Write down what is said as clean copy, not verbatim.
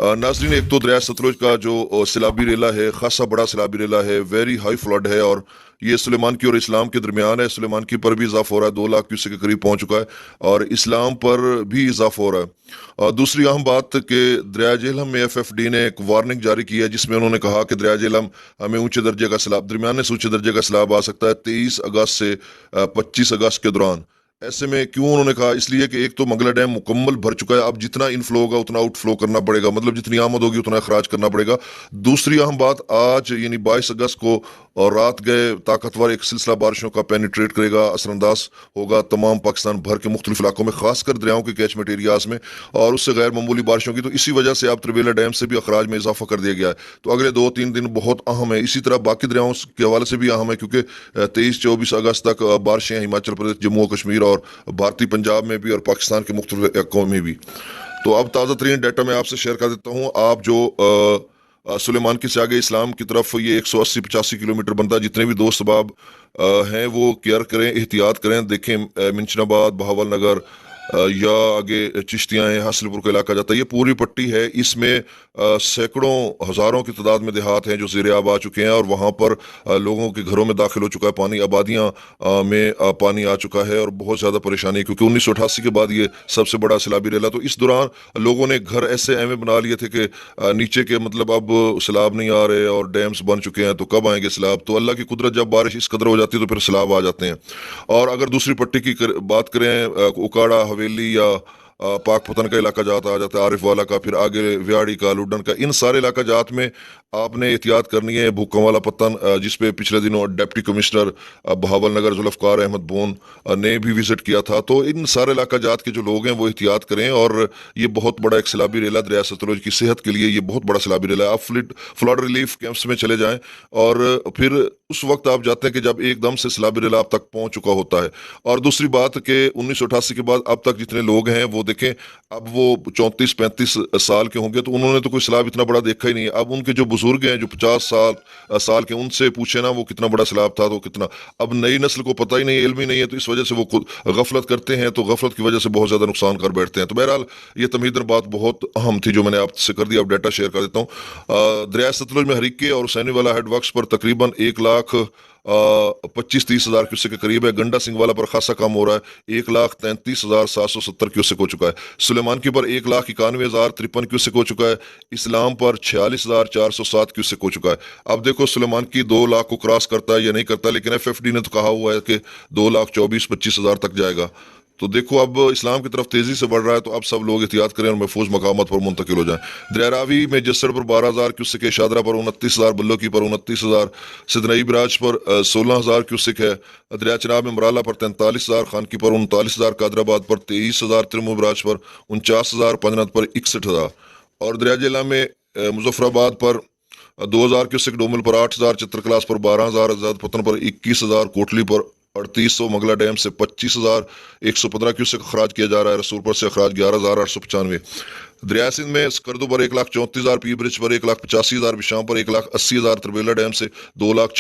नाज़रीन, एक तो दरिया सतलुज का जो सैलाबी रेला है, खासा बड़ा सैलाबी रेला है, वेरी हाई फ्लड है और ये सुलेमान की और इस्लाम के दरमियान है। सुलेमान की पर भी इजाफा हो रहा है, 2 लाख क्यूसेक के करीब पहुंच चुका है और इस्लाम पर भी इजाफा हो रहा है। और दूसरी अहम बात कि दरिया झेलम में FFD ने एक वार्निंग जारी की है, जिसमें उन्होंने कहा कि दरिया झेलम हमें ऊंचे दर्जे का सैलाब, दरमियाने से ऊंचे दर्जे का सैलाब आ सकता है 23 अगस्त से 25 अगस्त के दौरान। ऐसे में क्यों उन्होंने कहा, इसलिए कि एक तो मंगला डैम मुकम्मल भर चुका है, अब जितना इनफ्लो होगा उतना आउटफ्लो करना पड़ेगा, मतलब जितनी आमद होगी उतना अखराज करना पड़ेगा। दूसरी अहम बात, आज यानी 22 अगस्त को और रात गए ताकतवर एक सिलसिला बारिशों का पेनिट्रेट करेगा, असरअंदाज होगा तमाम पाकिस्तान भर के मुख्तलिफ इलाकों में, खासकर दरियाओं के कैचमेंट एरियाज में, और उससे गैर मामूली बारिशों की। तो इसी वजह से अब त्रिबेला डैम से भी अखराज में इजाफा कर दिया गया है। तो अगले 2-3 दिन बहुत अहम है। इसी तरह बाकी दरियाओं के हवाले से भी अहम है, क्योंकि 23-24 अगस्त तक बारिशें हिमाचल प्रदेश, जम्मू और कश्मीर और भारतीय पंजाब में भी और पाकिस्तान के मुख्तलिफ इलाकों में भी। तो अब ताज़ा तरीन डाटा मैं आपसे शेयर कर देता हूँ। आप जो सुलेमान के से आगे इस्लाम की तरफ ये 180-85 किलोमीटर बनता है, जितने भी दोस्त अहबाब हैं वो केयर करें, एहतियात करें। देखें मिंशनाबाद, बहावल नगर या आगे चिश्तियाँ हैं, हासिलपुर का इलाका जाता है, ये पूरी पट्टी है। इसमें सैकड़ों हज़ारों की तादाद में देहात हैं जो ज़ेर-ए-आब आ चुके हैं और वहाँ पर लोगों के घरों में दाखिल हो चुका है पानी, आबादियाँ में पानी आ चुका है और बहुत ज़्यादा परेशानी है, क्योंकि 1988 के बाद ये सबसे बड़ा सैलाबी रेला। तो इस दौरान लोगों ने घर ऐसे एवं बना लिए थे कि नीचे के मतलब अब सैलाब नहीं आ रहे और डैम्स बन चुके हैं, तो कब आएंगे सैलाब। तो अल्लाह की कुदरत, जब बारिश इस कदर हो जाती है तो फिर सैलाब आ जाते हैं। और अगर दूसरी पट्टी की बात करें, उकाड़ा, हवेली या पाक पतन का इलाका जात आ जाता है, आरिफ वाला का, फिर आगे व्याड़ी का, लुडन का, इन सारे इलाका जात में आपने एहतियात करनी है। भूकम वाला पतन जिस पे पिछले दिनों डिप्टी कमिश्नर बहावल नगर जुल्फकार अहमद बोन ने भी विजिट किया था। तो इन सारे इलाका जात के जो लोग हैं वो एहतियात करें। और ये बहुत बड़ा एक सैलाबी रेला, दरिया सतलुज की सेहत के लिए ये बहुत बड़ा सैलाबी रेला है। आप फ्लड रिलीफ कैंप्स में चले जाएं और फिर उस वक्त आप जाते हैं कि जब एकदम से सैलाबी रेला आप तक पहुंच चुका होता है। और दूसरी बात कि 1988 के बाद अब तक जितने लोग हैं वो देखें, अब वो 34-35 साल के होंगे, तो उन्होंने तो कोई सैलाब इतना बड़ा देखा ही नहीं है। अब उनके जो बुजुर्ग हैं जो 50 साल के, उनसे पूछे ना वो कितना बड़ा सैलाब था, तो कितना, अब नई नस्ल को पता ही नहीं है, इल्म ही नहीं है, तो इस वजह से वो खुद गफलत करते हैं, तो गफलत की वजह से बहुत ज़्यादा नुकसान कर बैठते हैं। तो बहरहाल ये तमहीदन बात बहुत अहम थी जो मैंने आपसे कर दी। अब डाटा शेयर कर देता हूँ। दरिया सतलुज में हरीके और हुसैनी वाला हेड वर्क्स पर तकरीबन 1,25-30 हज़ार क्यूसेक के करीब है। गंडा सिंह वाला पर खासा कम हो रहा है, 1,33,770 क्यूसेक हो चुका है। सुलेमान की पर 1,91,053 क्यूसेक हो चुका है। इस्लाम पर 46,407 क्यूसेक हो चुका है। अब देखो सुलेमान की 2 लाख को क्रॉस करता है या नहीं करता, लेकिन FFD ने तो कहा हुआ है कि 2,24-25 हज़ार तक जाएगा। तो देखो अब इस्लाम की तरफ तेजी से बढ़ रहा है, तो अब सब लोग एहतियात करें और महफूज मकामत पर मुंतकिल हो जाएं। दरिया रावी में जसड़ पर 12,000 क्यूसेक है, शादरा पर 29,000, बल्लोकी पर 29,000, सिदनई बराज पर 16,000 क्यूसेक है। दरिया चिनाब में मराला पर 43,000, खानकी पर 39,000, कादराबाद पर 23,000, तिरमू बराज पर 49,000, पंजनत पर 61,000। और दरिया जिला में मुजफ्फराबाद पर 2,000 क्यूसेक, डोमल पर 8,000, चित्रकलास पर 12,000, आजादपतन पर 21,000, कोटली पर 3800, मंगला डैम से 25,115 क्यूसेक अखराज किया जा रहा है। रसूलपुर से अखराज 11,895। दरिया सिंध में स्कर्दू पर 1,34,000, पी ब्रिज पर 1,85,000, बिशाम पर 1,80,000, त्रिबेला डैम से 2,56,000